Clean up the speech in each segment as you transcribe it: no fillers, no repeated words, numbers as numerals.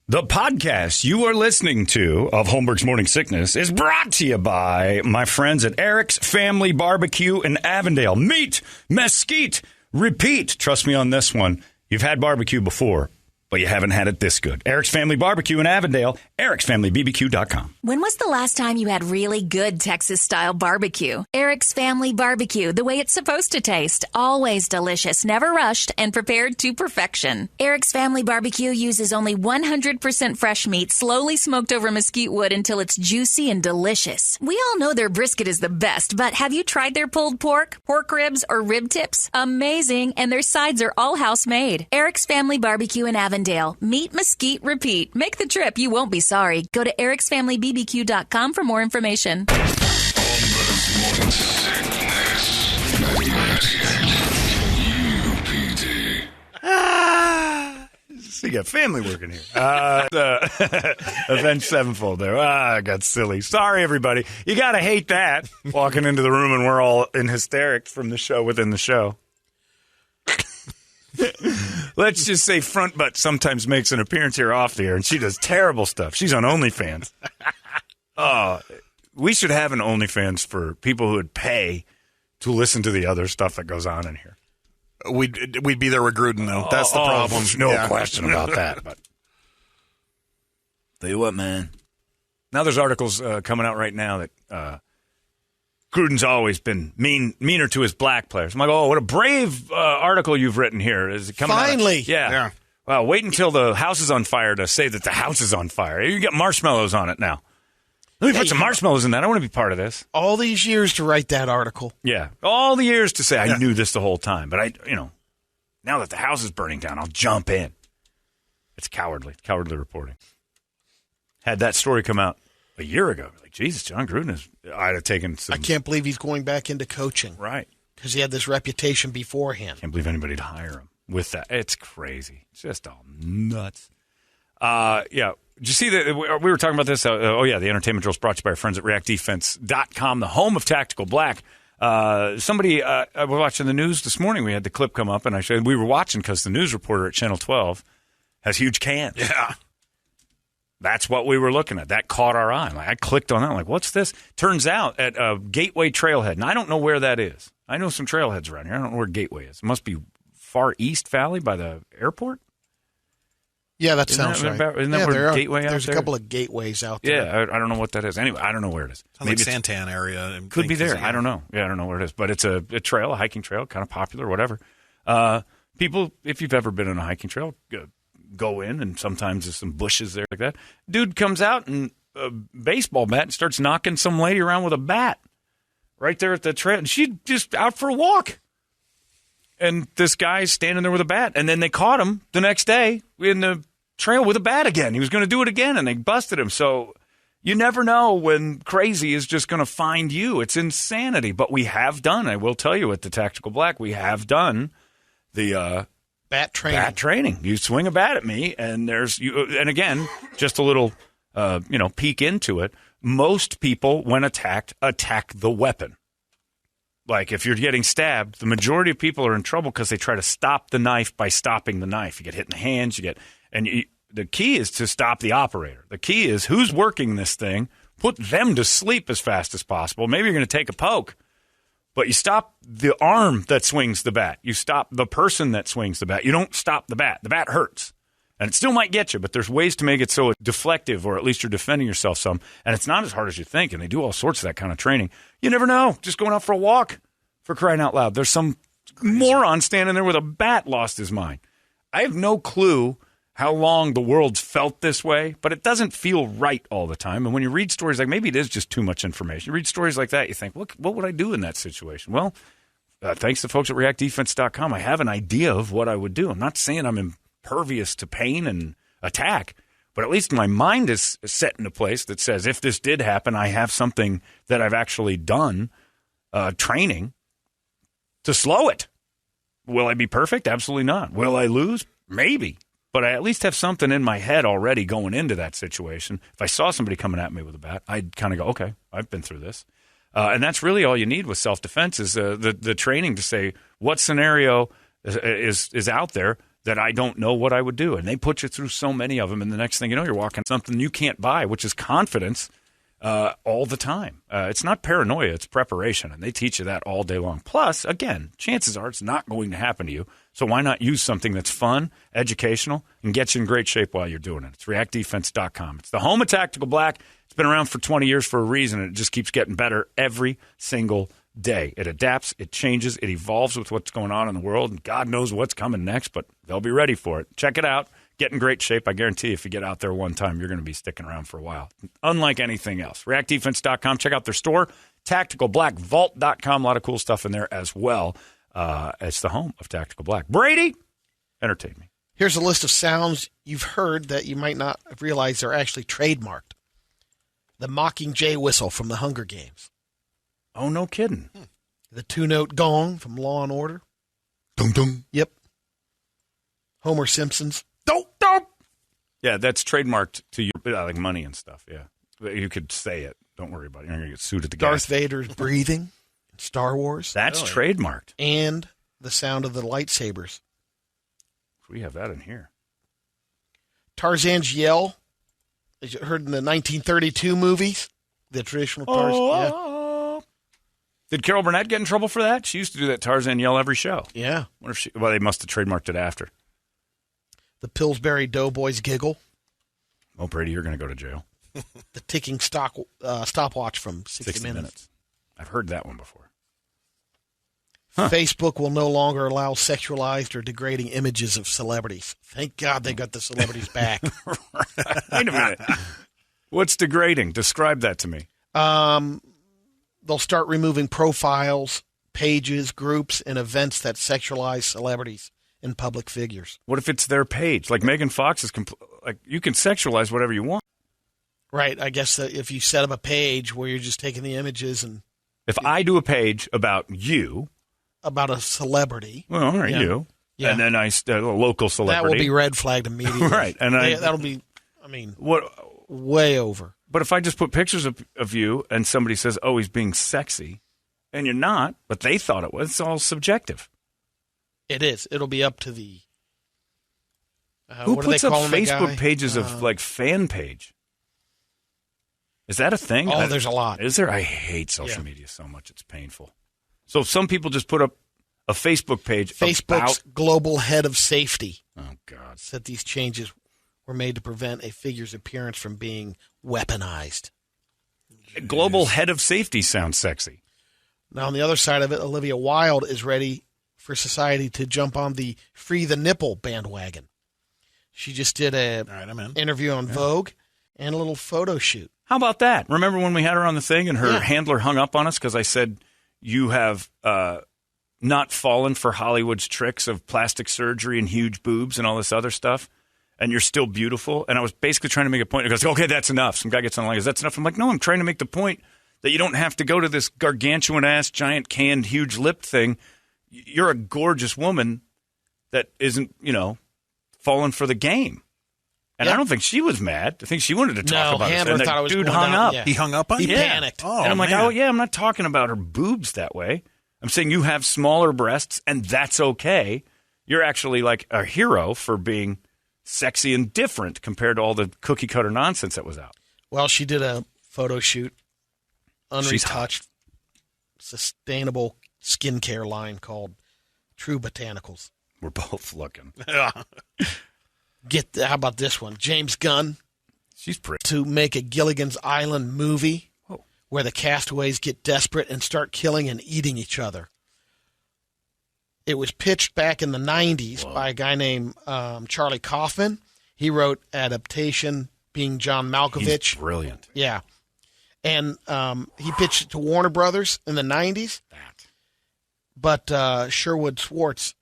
The podcast you are listening to of Holmberg's Morning Sickness is brought to you by my friends at Eric's Family Barbecue in Avondale. Meet, mesquite, repeat. Trust me on this one. You've had barbecue before, but you haven't had it this good. Eric's Family Barbecue in Avondale, ericsfamilybbq.com. When was the last time you had really good Texas-style barbecue? Eric's Family Barbecue, the way it's supposed to taste. Always delicious, never rushed, and prepared to perfection. Eric's Family Barbecue uses only 100% fresh meat, slowly smoked over mesquite wood until it's juicy and delicious. We all know their brisket is the best, but have you tried their pulled pork, pork ribs, or rib tips? Amazing, and their sides are all house-made. Eric's Family Barbecue in Avondale. Meet, mesquite, repeat. Make the trip. You won't be sorry. Go to ericsfamilybbq.com for more information. So you got family working here. Avenged Sevenfold there. I got silly. Sorry, everybody. You got to hate that. Walking into the room and we're all in hysterics from the show within the show. Let's just say Front Butt sometimes makes an appearance here off the air, and she does terrible stuff. She's on OnlyFans. We should have an OnlyFans for people who would pay to listen to the other stuff that goes on in here. We'd be there with Gruden, though. That's the problem. No question about that. But tell you what, man. Now there's articles coming out right now that Gruden's always been meaner to his black players. I'm like, oh, what a brave article you've written here. Is it coming Finally. Out? Yeah. Well, wait until the house is on fire to say that the house is on fire. You get marshmallows on it now. Let me put some marshmallows in that. I want to be part of this. All these years to write that article. Yeah. All the years to say I knew this the whole time. But now that the house is burning down, I'll jump in. It's cowardly reporting. Had that story come out a year ago. Like, Jesus, John Gruden I'd have taken some. I can't believe he's going back into coaching. Right. Because he had this reputation beforehand. Can't believe anybody'd hire him with that. It's crazy. It's just all nuts. Yeah. Did you see that we were talking about this? The entertainment drill is brought to you by our friends at reactdefense.com, the home of Tactical Black. Somebody, I was watching the news this morning. We had the clip come up, and we were watching because the news reporter at Channel 12 has huge cans. Yeah. That's what we were looking at. That caught our eye. Like, I clicked on that. I'm like, what's this? Turns out at Gateway Trailhead. And I don't know where that is. I know some trailheads around here. I don't know where Gateway is. It must be Far East Valley by the airport. Yeah, that sounds right. Isn't that where Gateway out there? There's a couple of gateways out there. Yeah, I don't know what that is. Anyway, I don't know where it is. Sounds like Santan area. Could be there. I don't know. Yeah, I don't know where it is. But it's a trail, a hiking trail, kind of popular, whatever. People, if you've ever been on a hiking trail, go in, and sometimes there's some bushes there like that. Dude comes out and a baseball bat and starts knocking some lady around with a bat right there at the trail. And she's just out for a walk. And this guy's standing there with a bat. And then they caught him the next day in the trail with a bat again. He was going to do it again, and they busted him. So you never know when crazy is just going to find you. It's insanity. But we have done, I will tell you, at the Tactical Black, we have done the bat training. Bat training. You swing a bat at me, and and again, just a little peek into it. Most people, when attacked, attack the weapon. Like, if you're getting stabbed, the majority of people are in trouble because they try to stop the knife by stopping the knife. You get hit in the hands, the key is to stop the operator. The key is who's working this thing, put them to sleep as fast as possible. Maybe you're going to take a poke, but you stop the arm that swings the bat. You stop the person that swings the bat. You don't stop the bat. The bat hurts. And it still might get you, but there's ways to make it so it's deflective, or at least you're defending yourself some. And it's not as hard as you think, and they do all sorts of that kind of training. You never know. Just going out for a walk, for crying out loud. There's some moron standing there with a bat lost his mind. I have no clue how long the world's felt this way, but it doesn't feel right all the time. And when you read stories like, maybe it is just too much information. You read stories like that, you think, what would I do in that situation? Well, thanks to folks at reactdefense.com, I have an idea of what I would do. I'm not saying I'm impervious to pain and attack, but at least my mind is set in a place that says, if this did happen, I have something that I've actually done, training, to slow it. Will I be perfect? Absolutely not. Will I lose? Maybe. But I at least have something in my head already going into that situation. If I saw somebody coming at me with a bat, I'd kind of go, okay, I've been through this. And that's really all you need with self-defense is the training to say what scenario is out there that I don't know what I would do. And they put you through so many of them, and the next thing you know, you're walking something you can't buy, which is confidence all the time. It's not paranoia, it's preparation, and they teach you that all day long. Plus, again, chances are it's not going to happen to you, so why not use something that's fun, educational, and get you in great shape while you're doing it? It's reactdefense.com. It's the home of Tactical Black. It's been around for 20 years for a reason, and it just keeps getting better every single day. It adapts, it changes, it evolves with what's going on in the world, and God knows what's coming next, but they'll be ready for it. Check it out. Get in great shape. I guarantee if you get out there one time, you're going to be sticking around for a while. Unlike anything else. ReactDefense.com. Check out their store. TacticalBlackVault.com. A lot of cool stuff in there as well. It's the home of Tactical Black. Brady, entertain me. Here's a list of sounds you've heard that you might not have realized are actually trademarked. The Mockingjay whistle from the Hunger Games. Oh, no kidding. The two-note gong from Law and Order. Dum dum. Yep. Homer Simpson's. Dope, dope. Yeah, that's trademarked to you, like money and stuff. Yeah. You could say it. Don't worry about it. You're not going to get sued at the Darth gas. Vader's breathing in Star Wars. That's trademarked. And the sound of the lightsabers. We have that in here. Tarzan's yell, as you heard in the 1932 movies, the traditional Tarzan. Oh. Did Carol Burnett get in trouble for that? She used to do that Tarzan yell every show. Yeah. Wonder if well, they must have trademarked it after. The Pillsbury Doughboys giggle. Oh, Brady, you're going to go to jail. The ticking stopwatch from 60 Minutes. I've heard that one before. Facebook will no longer allow sexualized or degrading images of celebrities. Thank God they got the celebrities back. Wait a minute. What's degrading? Describe that to me. They'll start removing profiles, pages, groups, and events that sexualize celebrities and public figures. What if it's their page? Like Megan Fox is like you can sexualize whatever you want. Right. I guess that if you set up a page where you're just taking the images and if I do a page about you, about a celebrity, well, all right, you, and then a local celebrity, that will be red flagged immediately. Right, and that'll be, way over. But if I just put pictures of you and somebody says, "Oh, he's being sexy," and you're not, but they thought it was, it's all subjective. It is. It'll be up to the. Who puts up Facebook pages of like fan page? Is that a thing? Oh, there's a lot. Is there? I hate social media so much; it's painful. So some people just put up a Facebook page. Facebook's global head of safety. Oh God! Said these changes were made to prevent a figure's appearance from being weaponized. Global head of safety sounds sexy. Now, on the other side of it, Olivia Wilde is ready for society to jump on the free the nipple bandwagon. She just did an interview on Vogue and a little photo shoot. How about that? Remember when we had her on the thing and her handler hung up on us because I said you have not fallen for Hollywood's tricks of plastic surgery and huge boobs and all this other stuff, and you're still beautiful. And I was basically trying to make a point. He goes, okay, that's enough. Some guy gets on the line, that's enough. I'm like, no, I'm trying to make the point that you don't have to go to this gargantuan-ass, giant, canned, huge-lipped thing. You're a gorgeous woman that isn't, falling for the game. And I don't think she was mad. I think she wanted to talk about it. And thought it was dude hung up. Yeah. He hung up on you? He panicked. Oh, and I'm like, man. I'm not talking about her boobs that way. I'm saying you have smaller breasts, and that's okay. You're actually like a hero for being sexy and different compared to all the cookie-cutter nonsense that was out. Well, she did a photo shoot, unretouched, sustainable skincare line called True Botanicals. We're both looking. How about this one? James Gunn. She's pretty. To make a Gilligan's Island movie where the castaways get desperate and start killing and eating each other. It was pitched back in the 90s by a guy named Charlie Kaufman. He wrote adaptation, being John Malkovich. He's brilliant. Yeah. And he pitched it to Warner Brothers in the 90s. But Sherwood Schwartz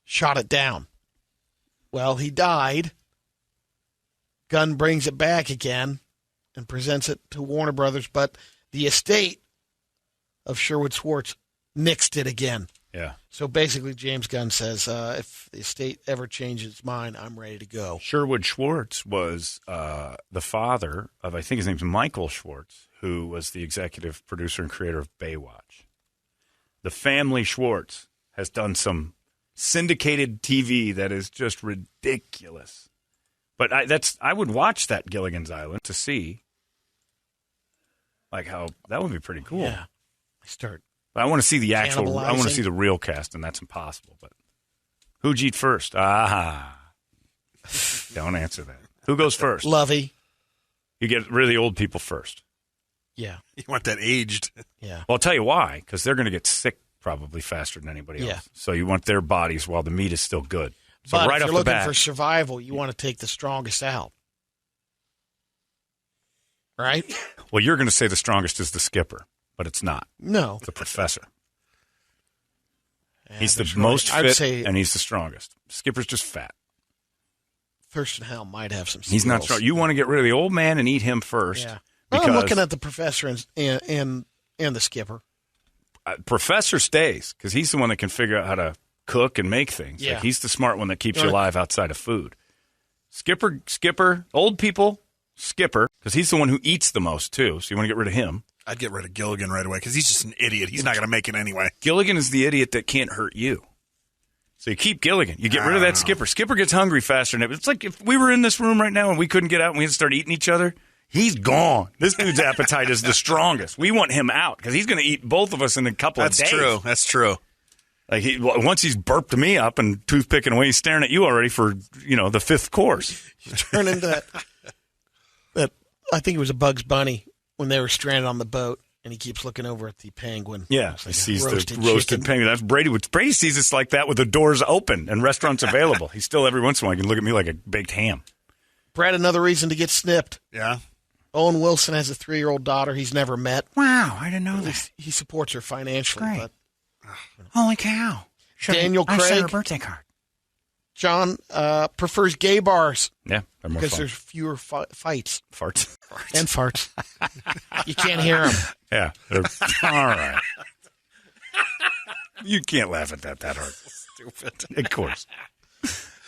shot it down. Well, he died. Gunn brings it back again and presents it to Warner Brothers, but the estate of Sherwood Schwartz nixed it again. Yeah. So basically, James Gunn says, if the estate ever changes its mind, I'm ready to go. Sherwood Schwartz was the father of, I think his name's Michael Schwartz, who was the executive producer and creator of Baywatch. The family Schwartz has done some syndicated TV that is just ridiculous. But I would watch that Gilligan's Island to see like how that would be pretty cool. Yeah. But I want to see the actual. I want to see the real cast, and that's impossible. But who'd you eat first? Don't answer that. Who goes first? Lovey. You get really old people first. Yeah. You want that aged. Yeah. Well, I'll tell you why. Because they're going to get sick probably faster than anybody else. So you want their bodies while the meat is still good. So but right if off you're the bat, looking for survival, you want to take the strongest out. Right? Well, you're going to say the strongest is the skipper, but it's not. No. It's the professor. Yeah, He's the most I'd fit, say and he's the strongest. Skipper's just fat. Thurston Howell might have some skills. He's not strong. You want to get rid of the old man and eat him first. Yeah. Well, I'm looking at the professor and the skipper. Professor stays because he's the one that can figure out how to cook and make things. Yeah. Like he's the smart one that keeps you alive outside of food. Skipper, old people, Skipper, because he's the one who eats the most too. So you want to get rid of him. I'd get rid of Gilligan right away because he's just an idiot. He's not going to make it anyway. Gilligan is the idiot that can't hurt you. So you keep Gilligan. You get rid of that Skipper. Skipper gets hungry faster than it's like if we were in this room right now and we couldn't get out and we had to start eating each other. He's gone. This dude's appetite is the strongest. We want him out because he's going to eat both of us in a couple of days. That's true. Like once he's burped me up and toothpicking away, he's staring at you already for the fifth course. You turn into that. I think it was a Bugs Bunny when they were stranded on the boat, and he keeps looking over at the penguin. Yeah, he sees the roasted penguin. That's Brady. Brady sees us like that with the doors open and restaurants available. He still every once in a while can look at me like a baked ham. Brad, another reason to get snipped. Yeah. Owen Wilson has a 3-year-old daughter he's never met. Wow, I didn't know that. He supports her financially. Great. But holy cow. Daniel I sent her a Craig. birthday card. John prefers gay bars Yeah, they're more because fun. there's fewer fights. Farts. And farts. You can't hear them. Yeah. All right. You can't laugh at that hard. Stupid. Of course.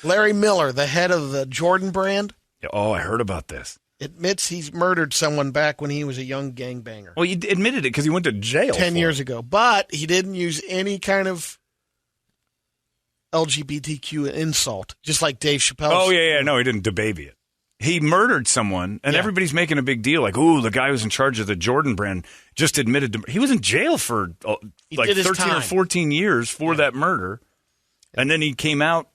Larry Miller, the head of the Jordan brand, Oh, I heard about this. admits he's murdered someone back when he was a young gangbanger. Well, he admitted it because he went to jail 10 for years it. ago. But he didn't use any kind of LGBTQ insult, just like Dave Chappelle. Oh, yeah. No, he didn't debaby it. He murdered someone, and everybody's making a big deal. Like, ooh, the guy who's in charge of the Jordan brand just admitted to... He was in jail for like did his 13 or time. 14 years for that murder. And then he came out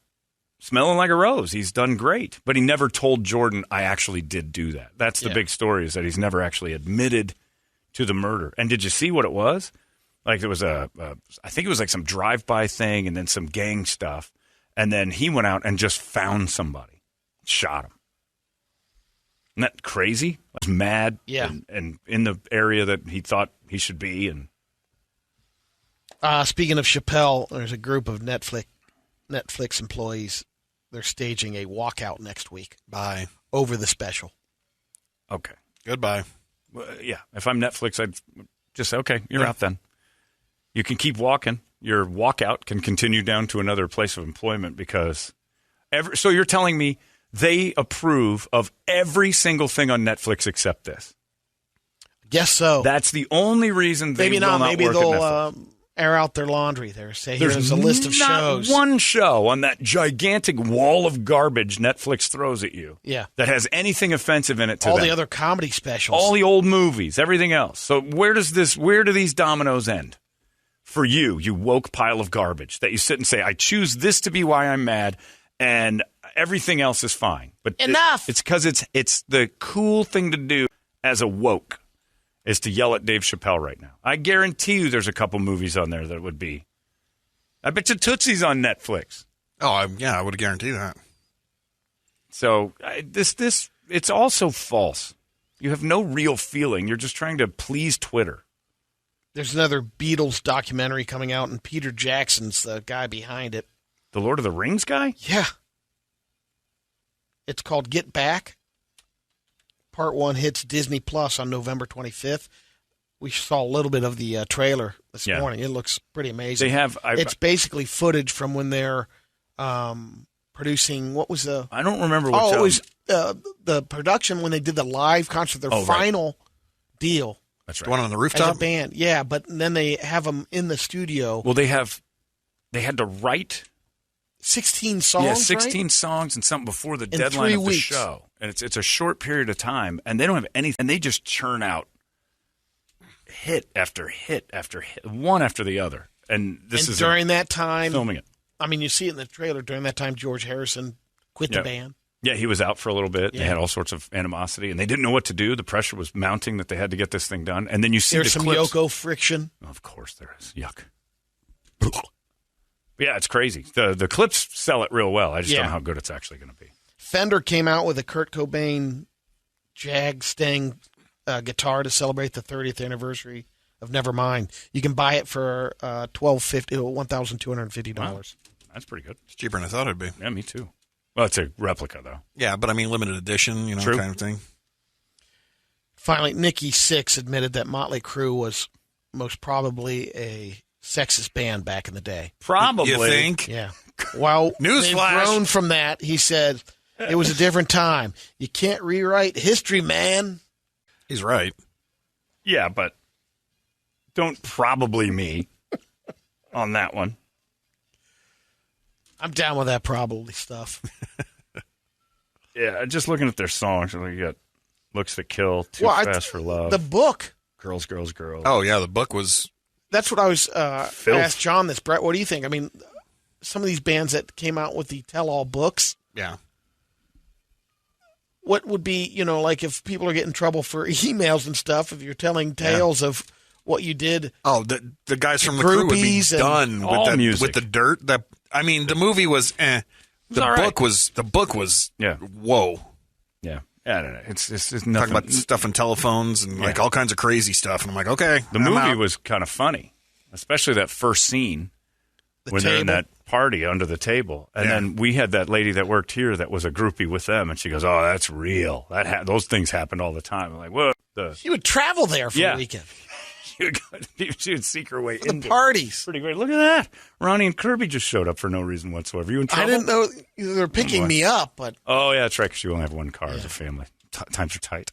smelling like a rose. He's done great. But he never told Jordan, I actually did do that. That's the big story, is that he's never actually admitted to the murder. And did you see what it was? Like, there was I think it was like some drive-by thing and then some gang stuff. And then he went out and just found somebody, shot him. Isn't that crazy? I was mad and in the area that he thought he should be. And speaking of Chappelle, there's a group of Netflix employees. They're staging a walkout next week. Bye. Over the special. Okay. Goodbye. Well, yeah. If I'm Netflix, I'd just say, okay, you're out then. You can keep walking. Your walkout can continue down to another place of employment because so you're telling me they approve of every single thing on Netflix except this? Guess so. That's the only reason they maybe will not. not Maybe work at they'll Netflix. air out their laundry there. Say here's a list of not shows. One show on that gigantic wall of garbage Netflix throws at you that has anything offensive in it to all them. the other comedy specials. All the old movies, everything else. So where do these dominoes end? For you woke pile of garbage that you sit and say, I choose this to be why I'm mad, and everything else is fine. But enough. It's because it's the cool thing to do as a woke is to yell at Dave Chappelle right now. I guarantee you there's a couple movies on there that would be. I bet you Tootsie's on Netflix. Oh, I would guarantee that. So it's also false. You have no real feeling. You're just trying to please Twitter. There's another Beatles documentary coming out, and Peter Jackson's the guy behind it. The Lord of the Rings guy? Yeah. It's called Get Back. Part 1 hits Disney Plus on November 25th. We saw a little bit of the trailer this morning. It looks pretty amazing. It's basically footage from when they're producing. What was the? I don't remember what. Oh, it was the production when they did the live concert. Their final deal. That's right. The one on the rooftop? As a band, yeah. But then they have them in the studio. Well, they had to write 16 songs, Yeah, 16 right? songs and something before the In deadline 3 of the weeks. show. And it's a short period of time, and they don't have anything. And they just churn out hit after hit after hit, one after the other. And this is during that time, filming it. I mean, you see it in the trailer. During that time, George Harrison quit the band. Yeah, he was out for a little bit. Yeah. They had all sorts of animosity, and they didn't know what to do. The pressure was mounting that they had to get this thing done. And then you see There's the some clips. Yoko friction. Of course there is. Yuck. Yeah, it's crazy. The clips sell it real well. I just don't know how good it's actually going to be. Fender came out with a Kurt Cobain Jag Stang guitar to celebrate the 30th anniversary of Nevermind. You can buy it for $1,250. Wow. That's pretty good. It's cheaper than I thought it'd be. Yeah, me too. Well, it's a replica, though. Yeah, but I mean limited edition, True. kind of thing. Finally, Nikki Sixx admitted that Motley Crue was most probably a sexist band back in the day. Probably. You think? Yeah. Well, they've Newsflash. grown from that. He said it was a different time. You can't rewrite history, man. He's right. Yeah, but don't probably me on that one. I'm down with that probably stuff. Yeah, just looking at their songs, you got Looks That Kill, Too Fast for Love, The book. Girls, Girls, Girls. Oh, yeah, the book was... That's what I was Filth. asked John this. Brett, what do you think? I mean, some of these bands that came out with the tell-all books, Yeah. what would be, like if people are getting in trouble for emails and stuff, if you're telling tales of what you did. Oh, the guys from the crew would be Groupies and done all music. with the dirt. I mean, the movie was The all right. book was Yeah. whoa. Yeah. I don't know. It's nothing. Talking about stuff and telephones and like all kinds of crazy stuff. And I'm like, okay. The I'm movie out. was kind of funny, especially that first scene when they're in table. that party under the table. And then we had that lady that worked here that was a groupie with them, and she goes, "Oh, that's real. Those things happened all the time." I'm like, what? You would travel there for a weekend. She would seek her way For into the parties. Pretty great. Look at that. Ronnie and Kirby just showed up for no reason whatsoever. You in trouble? I didn't know they were picking me up, but Oh, yeah, that's right, because you only have one car as a family. Times are tight.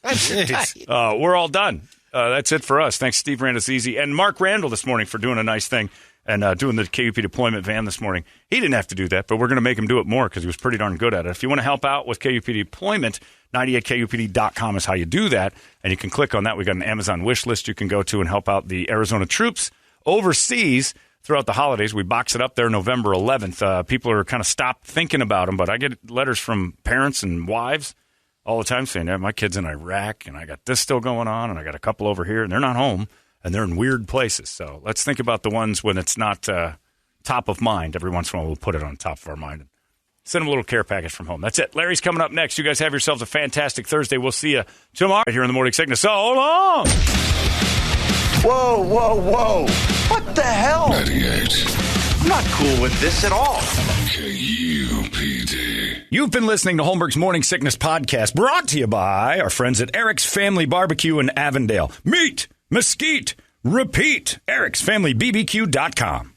tight. We're all done. That's it for us. Thanks, Steve Randazzi and Mark Randall this morning for doing a nice thing and doing the KUP deployment van this morning. He didn't have to do that, but we're going to make him do it more because he was pretty darn good at it. If you want to help out with KUP deployment, 98kupd.com is how you do that, and you can click on that. We got an Amazon wish list you can go to and help out the Arizona troops overseas throughout the holidays. We box it up there November 11th. People are kind of stopped thinking about them, but I get letters from parents and wives all the time saying, my kid's in Iraq, and I got this still going on, and I got a couple over here, and they're not home, and they're in weird places. So let's think about the ones when it's not top of mind. Every once in a while, we'll put it on top of our mind. Send them a little care package from home. That's it. Larry's coming up next. You guys have yourselves a fantastic Thursday. We'll see you tomorrow right here in the Morning Sickness. So long! Whoa, whoa, whoa. What the hell? 98 I'm not cool with this at all. KUPD. You've been listening to Holmberg's Morning Sickness Podcast, brought to you by our friends at Eric's Family Barbecue in Avondale. Meet, mesquite, repeat. Eric'sFamilyBBQ.com.